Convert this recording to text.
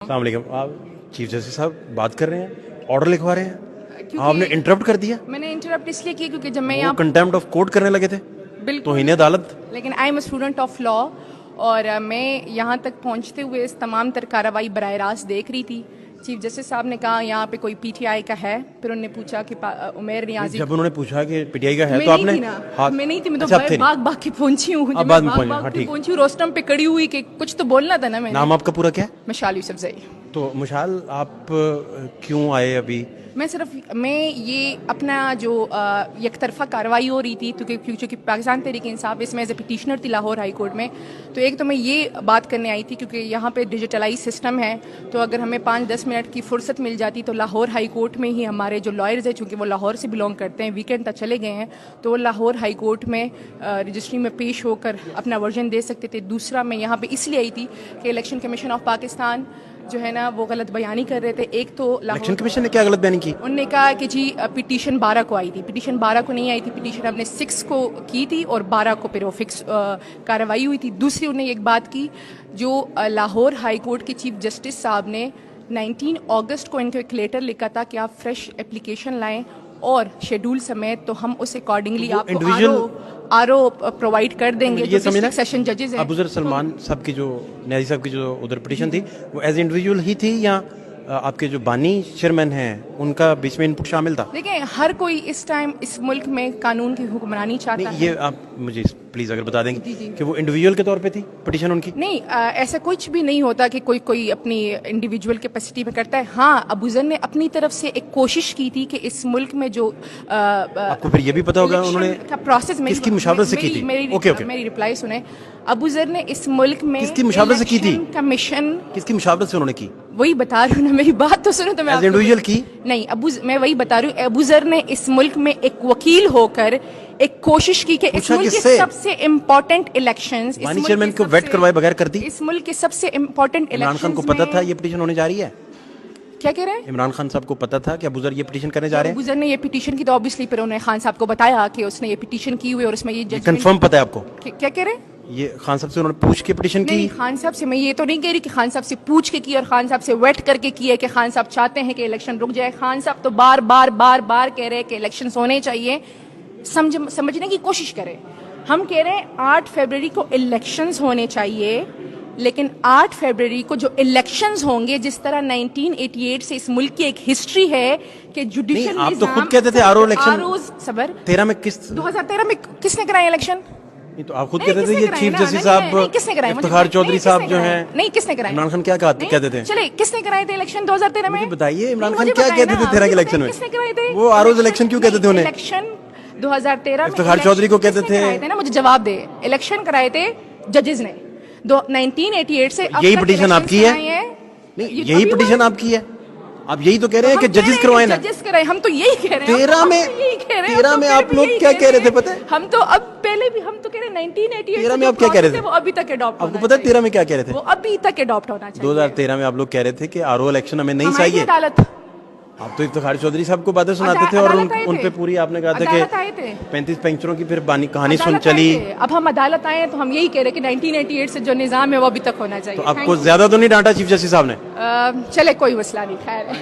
अस्सलाम वालेकुम। आप चीफ जस्टिस साहब बात कर रहे हैं, ऑर्डर लिखवा रहे हैं, आपने इंटरप्ट कर दिया। मैंने इंटरप्ट इसलिए किया क्योंकि जब मैं वो यहाँ कंटेम्प्ट ऑफ कोर्ट करने लगे थे, बिल्कुल तौहीन अदालत। लेकिन I am student of law और मैं यहाँ तक पहुँचते हुए इस तमाम तर कार्रवाई बराह रास्त देख रही थी। चीफ जस्टिस साहब ने कहा यहाँ पे कोई पीटीआई का है, फिर उन्होंने पूछा कि उमेर नियाजी। जब उन्होंने पूछा कि पीटीआई का है मैं तो नहीं आपने थी ना, मैं नहीं थी, मैं तो अच्छा, आप थे नहीं। भाग भाग के पहुंची हूँ। अब बाद में पहुंचे, हाँ, ठीक। पहुंची हूँ, रोस्टम पे खड़ी हुई कि कुछ तो बोलना था ना मैंने। नाम आपका पूरा क्या है? मशाल यूसुफजई। तो मुशाल, आप क्यों आए अभी? मैं ये अपना जो एक तरफा कार्रवाई हो रही थी क्योंकि पाकिस्तान तहरीक इंसाफ इसमें एज ए पिटिशनर थी लाहौर हाई कोर्ट में, तो एक तो मैं ये बात करने आई थी क्योंकि यहाँ पे डिजिटलाइज सिस्टम है, तो अगर हमें 5-10 मिनट की फुर्सत मिल जाती तो लाहौर हाई कोर्ट में ही हमारे जो लॉयर्स हैं, चूँकि वो लाहौर से बिलोंग करते हैं, वीकेंड तक चले गए हैं, तो वो लाहौर हाई कोर्ट में रजिस्ट्री में पेश होकर अपना वर्जन दे सकते थे। दूसरा, मैं यहाँ पर इसलिए आई थी कि इलेक्शन कमीशन ऑफ पाकिस्तान जो है ना वो गलत बयानी कर रहे थे। एक तो इलेक्शन कमीशन ने क्या गलत बयानी की? उन्होंने कहा कि जी पिटीशन 12 को आई थी, पिटीशन 12 को नहीं आई थी, पिटीशन हमने 6 को की थी और 12 को फिर वो फिक्स कार्रवाई हुई थी। दूसरी उन्होंने एक बात की, जो लाहौर हाई कोर्ट के चीफ जस्टिस साहब ने 19 अगस्त को इनको एक लेटर लिखा था कि आप फ्रेश एप्लीकेशन लाएं और शेड्यूल समेत, तो हम उस अकॉर्डिंगली आपको आरओ प्रोवाइड कर देंगे। ये समझना, सेशन जजेस हैं अबूजर सलमान साहब की जो न्याजी साहब की जो उधर पिटीशन थी, वो एज इंडिविजुअल ही थी या आपके जो बानी चेयरमैन हैं उनका बीच में इनपुट शामिल था? देखिए, हर कोई इस टाइम इस मुल्क में कानून की हुक्मरानी चाहता है। ये आप मुझे प्लीज अगर बता देंगे कि वो इंडिविजुअल के तौर पे थी पिटीशन उनकी? नहीं, ऐसा कुछ भी नहीं होता कि कोई अपनी इंडिविजुअल कैपेसिटी में करता है। हाँ, अबूजर ने अपनी तरफ से एक कोशिश की थी कि इस मुल्क में जो आपको फिर ये भी पता होगा उन्होंने प्रोसेस में किसकी मुशावरत से की थी? मेरी रिप्लाई सुने। अबूजर ने इस मुल्क में किसकी मुशावरत से की थी? कमीशन किसकी मुशावरत से उन्होंने की? वही बता रही हूँ ना, मेरी बात तो सुनो। तो मैं इंडिविजुअल की नहीं, मैं वही बता रही हूँ। अबूजर ने इस मुल्क में एक वकील होकर एक कोशिश की कि इस मुल्क के सबसे इम्पोर्टेंट इलेक्शंस, बानी चेयरमैन को वेट करवाए बगैर कर दी। इस मुल्क के सबसे इम्पोर्टेंट इमरान खान को पता था ये पिटीशन होने जा रही है? क्या कह रहे हैं? इमरान खान साहब को पता था कि अबूजर ये पिटीशन करने जा रहे हैं? अबूजर ने ये पिटीशन की तो ऑब्वियसली फिर उन्होंने खान साहब को बताया कि उसने ये पिटीशन की हुई और उसमें ये कंफर्म पता है आपको? क्या कह रहे हैं? ये खान साहब से उन्होंने पूछ के पिटीशन की? नहीं, खान साहब से मैं ये तो नहीं कह रही कि खान साहब से पूछ के की और खान साहब से वेट करके की है कि खान साहब चाहते हैं कि इलेक्शन रुक जाए। खान साहब तो बार बार कह रहे हैं कि इलेक्शन होने चाहिए। समझने की कोशिश करें। हम कह रहे हैं 8 फरवरी को इलेक्शंस होने चाहिए, लेकिन 8 फरवरी को जो इलेक्शंस होंगे, जिस तरह 1988 से इस मुल्क की एक हिस्ट्री है कि जुडिशियल आप तो खुद कहते थे आरओ इलेक्शन सबर 13 में 2013 में किसने कराया इलेक्शन? नहीं तो आप खुद कहते थे ये चीफ जस्टिस साहब इफ्तिखार चौधरी साहब जो हैं, नहीं किसने कराया? इमरान खान क्या कहते थे? चले, किसने कराए थे इलेक्शन 2013 में? मुझे बताइए, इमरान खान क्या कहते थे 13 के इलेक्शन में? किसने कराए थे वो आरओ इलेक्शन क्यों कहते थे उन्हें? इलेक्शन 2013 में इफ्तिखार चौधरी को कहते थे ना, मुझे जवाब दे। इलेक्शन कराए थे जजेस ने 1988 से। यही पिटीशन आपकी है? नहीं, यही पिटीशन आपकी है? आप यही तो कह रहे हैं कि जजेस करवाए ना? जजेस कराए, हम तो यही कह रहे हैं। 13 में आप लोग क्या कह रहे थे पता है? हम तो अब पहले भी हम तो कह रहे हैं 1988 13 में आप क्या कह रहे थे? वो अभी तक अडॉप्ट, आपको पता है 13 में क्या कह रहे थे? वो अभी तक अडॉप्ट होना चाहिए। 2013 में आप लोग कह रहे थे कि आरओ इलेक्शन हमें नहीं चाहिए। अदालत, आप तो इफ्तिखार चौधरी साहब को बातें सुनाते थे और उन पे पूरी आपने कहा था कि 35 पेंचरों की फिर कहानी सुन चली। अब हम अदालत आए तो हम यही कह रहे हैं कि 1988 से जो निजाम है वो अभी तक होना चाहिए। तो आपको ज्यादा तो नहीं डांटा चीफ जस्टिस साहब ने? चले, कोई मसला नहीं, खैर है।